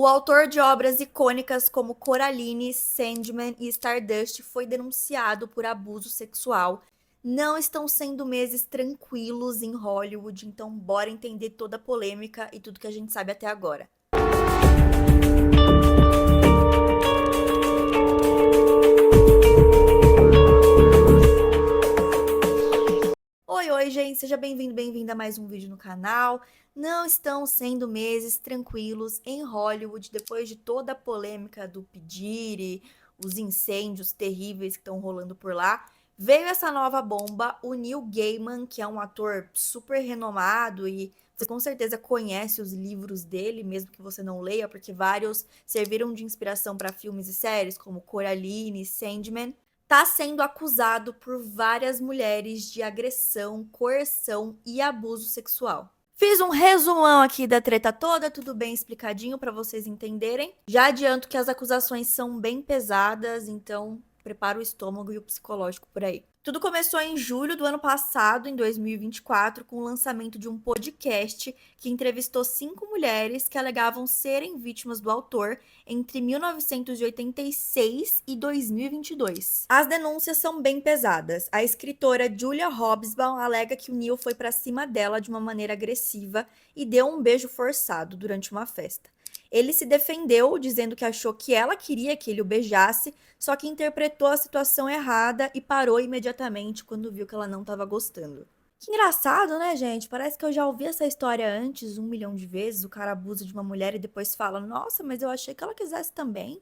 O autor de obras icônicas como Coraline, Sandman e Stardust foi denunciado por abuso sexual. Não estão sendo meses tranquilos em Hollywood, então bora entender toda a polêmica e tudo que a gente sabe até agora. Oi, gente, seja bem-vindo, bem-vinda a mais um vídeo no canal. Não estão sendo meses tranquilos em Hollywood depois de toda a polêmica do P. Diddy, os incêndios terríveis que estão rolando por lá. Veio essa nova bomba, o Neil Gaiman, que é um ator super renomado e você com certeza conhece os livros dele, mesmo que você não leia, porque vários serviram de inspiração para filmes e séries, como Coraline, Sandman. Está sendo acusado por várias mulheres de agressão, coerção e abuso sexual. Fiz um resumão aqui da treta toda, tudo bem explicadinho para vocês entenderem. Já adianto que as acusações são bem pesadas, então prepara o estômago e o psicológico por aí. Tudo começou em julho do ano passado, em 2024, com o lançamento de um podcast que entrevistou 5 mulheres que alegavam serem vítimas do autor entre 1986 e 2022. As denúncias são bem pesadas. A escritora Julia Hobsbawm alega que o Neil foi para cima dela de uma maneira agressiva e deu um beijo forçado durante uma festa. Ele se defendeu, dizendo que achou que ela queria que ele o beijasse, só que interpretou a situação errada e parou imediatamente quando viu que ela não estava gostando. Que engraçado, né, gente? Parece que eu já ouvi essa história antes 1 milhão de vezes. O cara abusa de uma mulher e depois fala: Nossa, mas eu achei que ela quisesse também.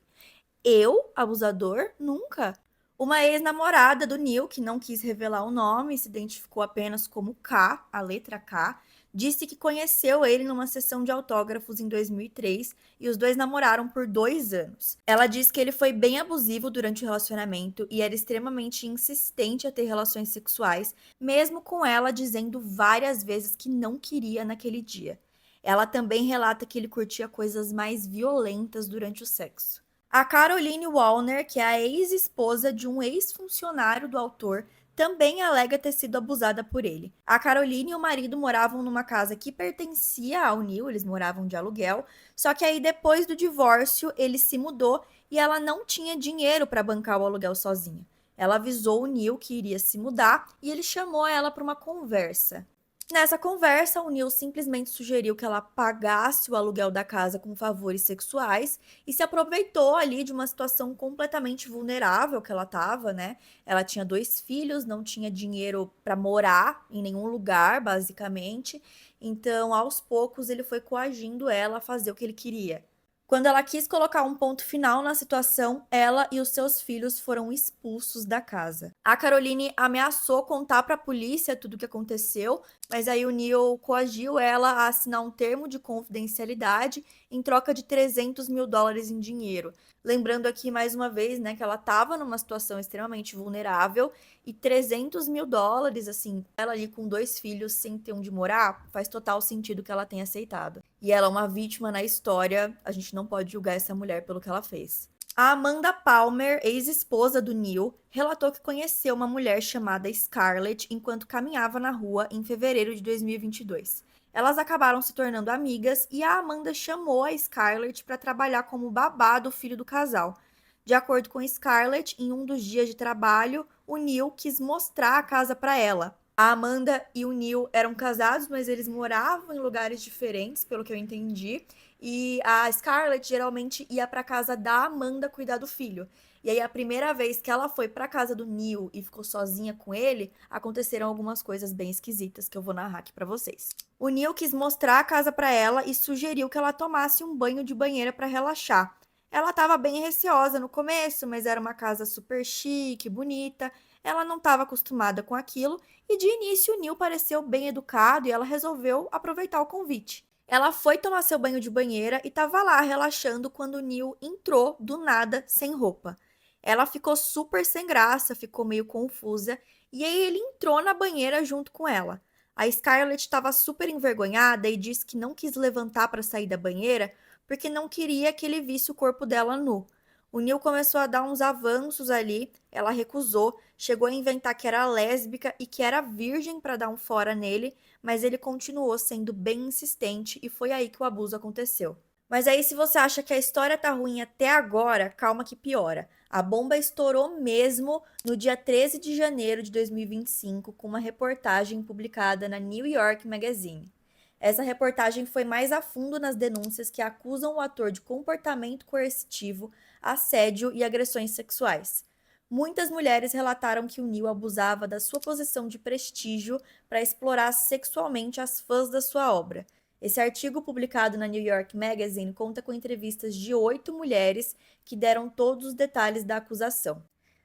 Eu, abusador? Nunca. Uma ex-namorada do Neil, que não quis revelar o nome, se identificou apenas como K, a letra K, disse que conheceu ele numa sessão de autógrafos em 2003 e os dois namoraram por 2 anos. Ela disse que ele foi bem abusivo durante o relacionamento e era extremamente insistente a ter relações sexuais, mesmo com ela dizendo várias vezes que não queria naquele dia. Ela também relata que ele curtia coisas mais violentas durante o sexo. A Caroline Wallner, que é a ex-esposa de um ex-funcionário do autor, também alega ter sido abusada por ele. A Caroline e o marido moravam numa casa que pertencia ao Neil, eles moravam de aluguel, só que aí depois do divórcio ele se mudou e ela não tinha dinheiro para bancar o aluguel sozinha. Ela avisou o Neil que iria se mudar e ele chamou ela para uma conversa. Nessa conversa, o Neil simplesmente sugeriu que ela pagasse o aluguel da casa com favores sexuais e se aproveitou ali de uma situação completamente vulnerável que ela estava, né? Ela tinha 2 filhos, não tinha dinheiro para morar em nenhum lugar, basicamente. Então, aos poucos, ele foi coagindo ela a fazer o que ele queria. Quando ela quis colocar um ponto final na situação, ela e os seus filhos foram expulsos da casa. A Caroline ameaçou contar para a polícia tudo o que aconteceu, mas aí o Neil coagiu ela a assinar um termo de confidencialidade em troca de 300 mil dólares em dinheiro. Lembrando aqui mais uma vez, né, que ela estava numa situação extremamente vulnerável e 300 mil dólares, assim, ela ali com 2 filhos sem ter onde morar, faz total sentido que ela tenha aceitado. E ela é uma vítima na história, a gente não pode julgar essa mulher pelo que ela fez. A Amanda Palmer, ex-esposa do Neil, relatou que conheceu uma mulher chamada Scarlett enquanto caminhava na rua em fevereiro de 2022. Elas acabaram se tornando amigas e a Amanda chamou a Scarlett para trabalhar como babá do filho do casal. De acordo com Scarlett, em um dos dias de trabalho, o Neil quis mostrar a casa para ela. A Amanda e o Neil eram casados, mas eles moravam em lugares diferentes, pelo que eu entendi. E a Scarlett geralmente ia para casa da Amanda cuidar do filho. E aí a primeira vez que ela foi para casa do Neil e ficou sozinha com ele, aconteceram algumas coisas bem esquisitas que eu vou narrar aqui para vocês. O Neil quis mostrar a casa para ela e sugeriu que ela tomasse um banho de banheira para relaxar. Ela estava bem receosa no começo, mas era uma casa super chique, bonita. Ela não estava acostumada com aquilo e de início o Neil pareceu bem educado e ela resolveu aproveitar o convite. Ela foi tomar seu banho de banheira e estava lá relaxando quando o Neil entrou do nada sem roupa. Ela ficou super sem graça, ficou meio confusa e aí ele entrou na banheira junto com ela. A Scarlett estava super envergonhada e disse que não quis levantar para sair da banheira porque não queria que ele visse o corpo dela nu. O Neil começou a dar uns avanços ali, ela recusou, chegou a inventar que era lésbica e que era virgem para dar um fora nele, mas ele continuou sendo bem insistente e foi aí que o abuso aconteceu. Mas aí, se você acha que a história tá ruim até agora, calma que piora. A bomba estourou mesmo no dia 13 de janeiro de 2025, com uma reportagem publicada na New York Magazine. Essa reportagem foi mais a fundo nas denúncias que acusam o ator de comportamento coercitivo, assédio e agressões sexuais. Muitas mulheres relataram que o Neil abusava da sua posição de prestígio para explorar sexualmente as fãs da sua obra. Esse artigo, publicado na New York Magazine, conta com entrevistas de 8 mulheres que deram todos os detalhes da acusação.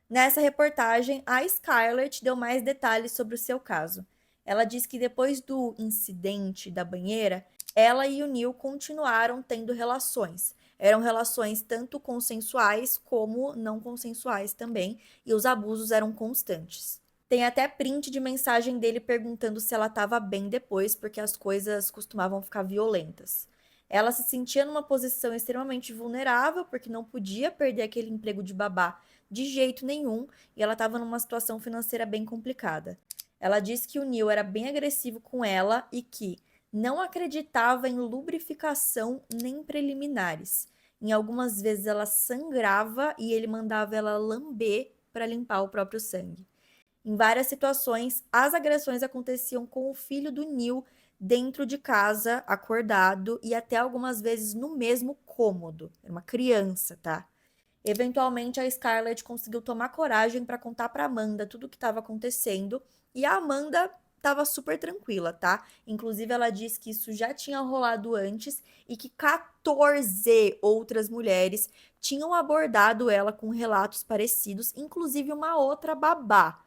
Nessa reportagem, a Scarlett deu mais detalhes sobre o seu caso. Ela diz que depois do incidente da banheira, ela e o Neil continuaram tendo relações. Eram relações tanto consensuais como não consensuais também, e os abusos eram constantes. Tem até print de mensagem dele perguntando se ela estava bem depois, porque as coisas costumavam ficar violentas. Ela se sentia numa posição extremamente vulnerável, porque não podia perder aquele emprego de babá de jeito nenhum, e ela estava numa situação financeira bem complicada. Ela disse que o Neil era bem agressivo com ela e que não acreditava em lubrificação nem preliminares. Em algumas vezes ela sangrava e ele mandava ela lamber para limpar o próprio sangue. Em várias situações, as agressões aconteciam com o filho do Neil dentro de casa, acordado e até algumas vezes no mesmo cômodo. Era uma criança, tá? Eventualmente, a Scarlett conseguiu tomar coragem para contar para Amanda tudo o que estava acontecendo e a Amanda estava super tranquila, tá? Inclusive, ela disse que isso já tinha rolado antes e que 14 outras mulheres tinham abordado ela com relatos parecidos, inclusive uma outra babá.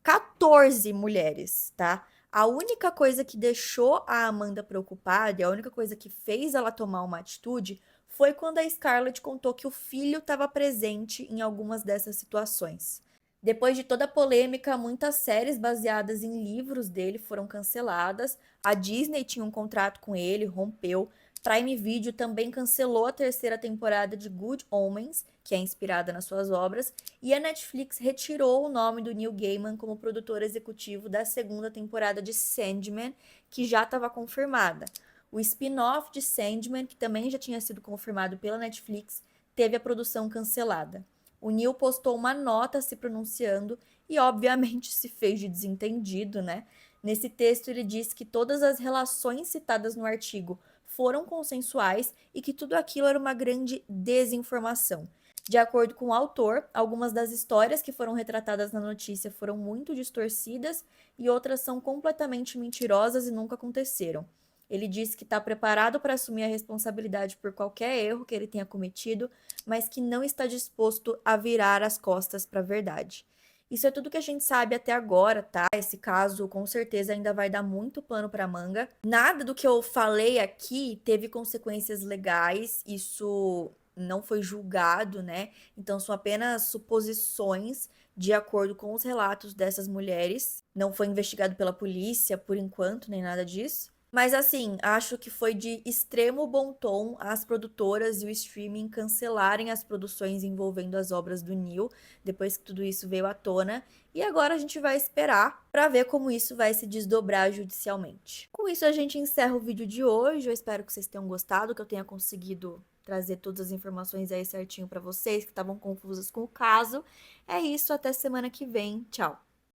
14 mulheres, tá? A única coisa que deixou a Amanda preocupada e a única coisa que fez ela tomar uma atitude foi quando a Scarlett contou que o filho estava presente em algumas dessas situações. Depois de toda a polêmica, muitas séries baseadas em livros dele foram canceladas. A Disney tinha um contrato com ele, rompeu. Prime Video também cancelou a terceira temporada de Good Omens, que é inspirada nas suas obras, e a Netflix retirou o nome do Neil Gaiman como produtor executivo da segunda temporada de Sandman, que já estava confirmada. O spin-off de Sandman, que também já tinha sido confirmado pela Netflix, teve a produção cancelada. O Neil postou uma nota se pronunciando e, obviamente, se fez de desentendido, né? Nesse texto, ele diz que todas as relações citadas no artigo foram consensuais e que tudo aquilo era uma grande desinformação. De acordo com o autor, algumas das histórias que foram retratadas na notícia foram muito distorcidas e outras são completamente mentirosas e nunca aconteceram. Ele disse que está preparado para assumir a responsabilidade por qualquer erro que ele tenha cometido, mas que não está disposto a virar as costas para a verdade. Isso é tudo que a gente sabe até agora, tá? Esse caso com certeza ainda vai dar muito pano para manga. Nada do que eu falei aqui teve consequências legais, isso não foi julgado, né? Então são apenas suposições de acordo com os relatos dessas mulheres. Não foi investigado pela polícia por enquanto, nem nada disso. Mas assim, acho que foi de extremo bom tom as produtoras e o streaming cancelarem as produções envolvendo as obras do Neil, depois que tudo isso veio à tona, e agora a gente vai esperar para ver como isso vai se desdobrar judicialmente. Com isso a gente encerra o vídeo de hoje. Eu espero que vocês tenham gostado, que eu tenha conseguido trazer todas as informações aí certinho para vocês que estavam confusas com o caso. É isso, até semana que vem. Tchau.